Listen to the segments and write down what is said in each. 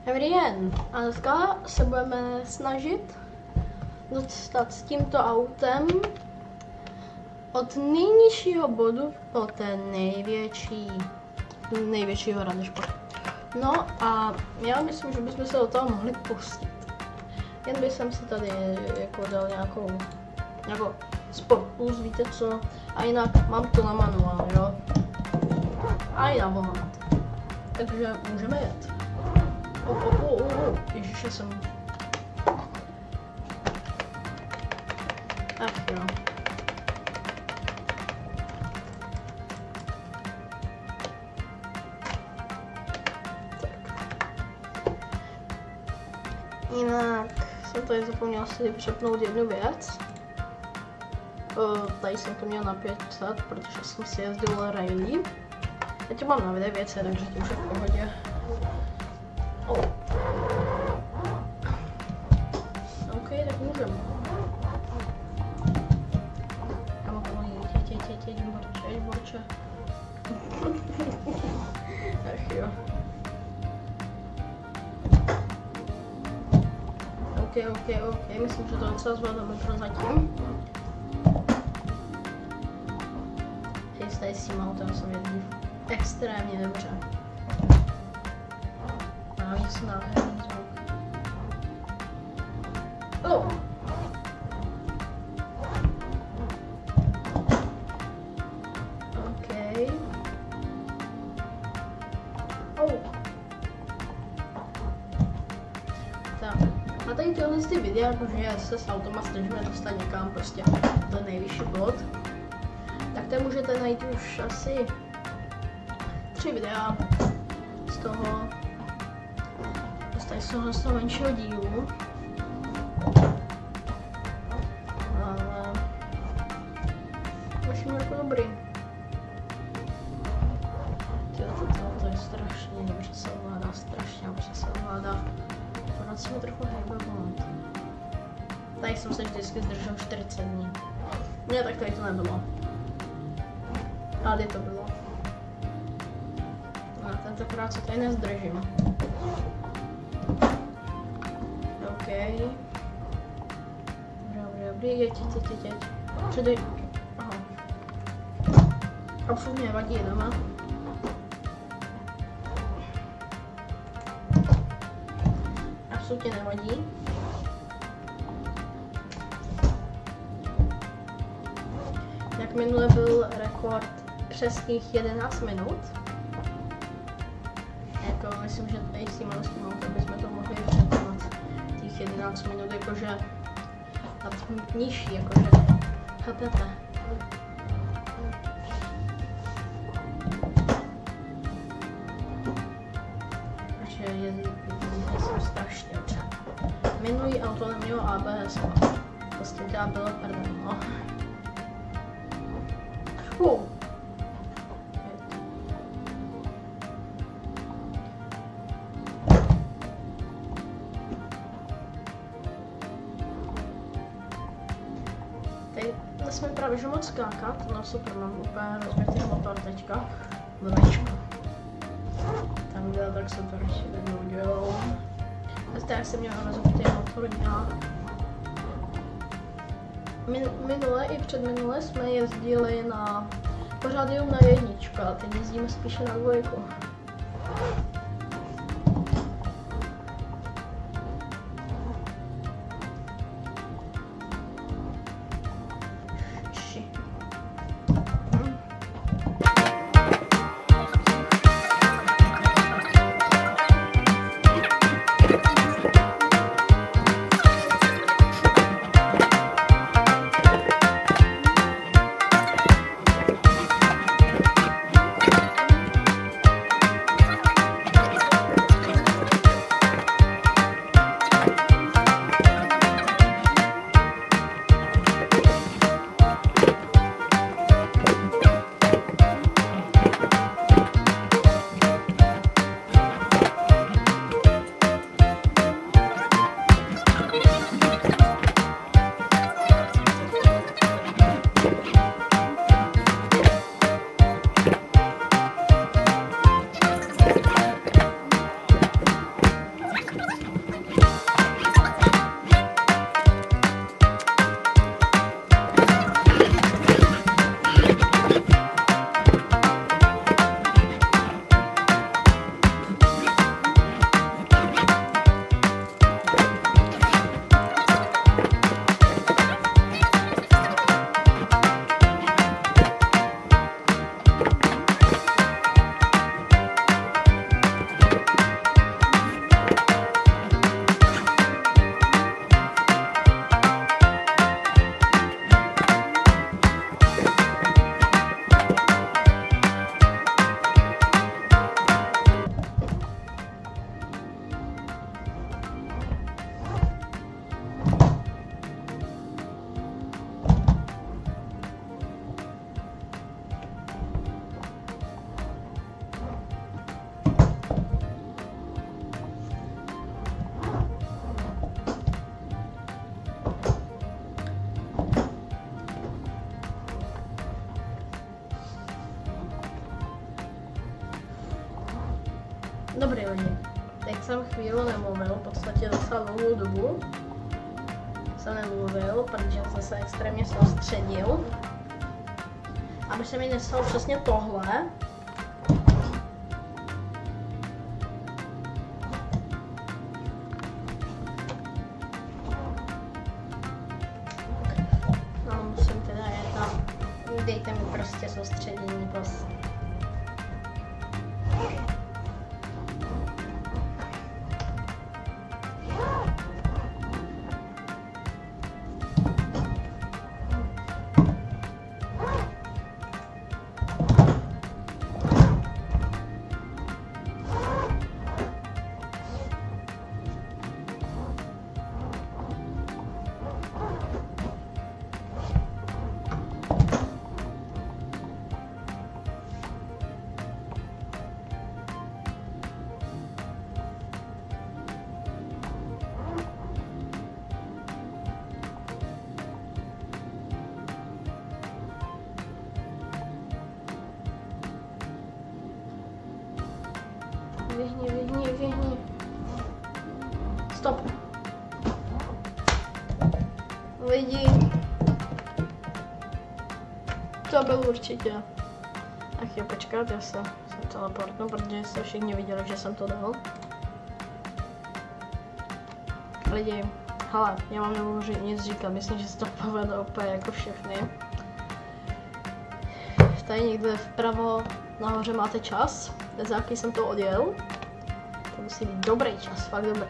Dobrý den, a dneska se budeme snažit dostat s tímto autem od nejnižšího bodu po ten největšího radešpa. No a já myslím, že bychom se do toho mohli pustit. Jen bych si tady jako dal nějakou Sport Plus, víte co? A jinak mám to na manuál, jo? A i na volant. Takže můžeme jet. Ježiše jsem. Ach jo. Tak. Jinak jsem tady zapomněla si přepnout jednu věc. Tady jsem to měl na 500, protože jsem si jezdil rally. Já to mám na 900, takže to už je v pohodě. OK, tak můžeme. Kamo, jeď, borče. Ach jo. OK, myslím, že to docela zvládneme pro zatím. Tady s tím autem jsem jezdil extrémně dobře. Mám si nádherný zvuk. OK. Tak. A tady tyhle videa, jakože se s automa snažíme dostat někam prostě do nejvyšší bod. Tak tady můžete najít už asi 3 videa z toho menšího dílu. Ale myslím, jako dobrý. To je strašně dobře se ovládá, Pořád se mi trochu hejbe volant. Tady jsem se vždycky zdržel 40 dní. Ne, tak tady to nebylo. Tady to bylo. A tentokrát se tady nezdržím. OK. Dobrý, jeď. Předej. Aha. Absolutně nevadí, jdeme. Absolutně nevadí. Jak minule byl rekord přesných 11 minut. Jako myslím, že tady s tím autem bychom to mohli překonat těch 11 minut, jakože a nižší, jakože chápete. Takže jsem strašně dobře. Minulý auto nemělo ABS, to s tím teda bylo prdel, no. Tady nesmím právě že moc skákat, no super, mám úplně rozbitý motor teďka. Tam dělal tak super, ještě jednou dělal. A tak jsem měl rozbitý motor nějak. Minule i předminule jsme jezdili na pořád jenom na 1, a teď jezdíme spíše na 2. Dobrý lidi, teď jsem chvíli nemluvil, v podstatě docela dlouhou dobu jsem nemluvil, protože jsem se extrémně soustředil, aby se mi nestalo přesně tohle. No, musím teda jet tam, dejte mi prostě soustředění, prosím. Vyhni. Stop. Lidi. To byl určitě. Ach jo, počkat, já se teleportnu, protože jste všichni viděli, že jsem to dal. Lidi, hele, já vám nebudu nic říkat, myslím, že se to povedlo úplně jako všechny. Tady někde vpravo nahoře máte čas, za jaký jsem to odjel. To musí být dobrý čas, fakt dobrý.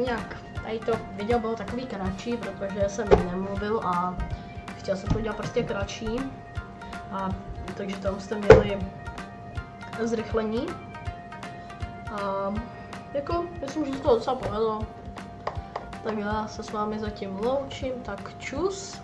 Nějak, tady to video bylo takový kratší, protože jsem nemluvil a chtěl jsem to udělat prostě kratší. A takže tam jste měli zrychlení. A jako, myslím, že se to docela povedlo. Tak já se s vámi zatím loučím, tak čus.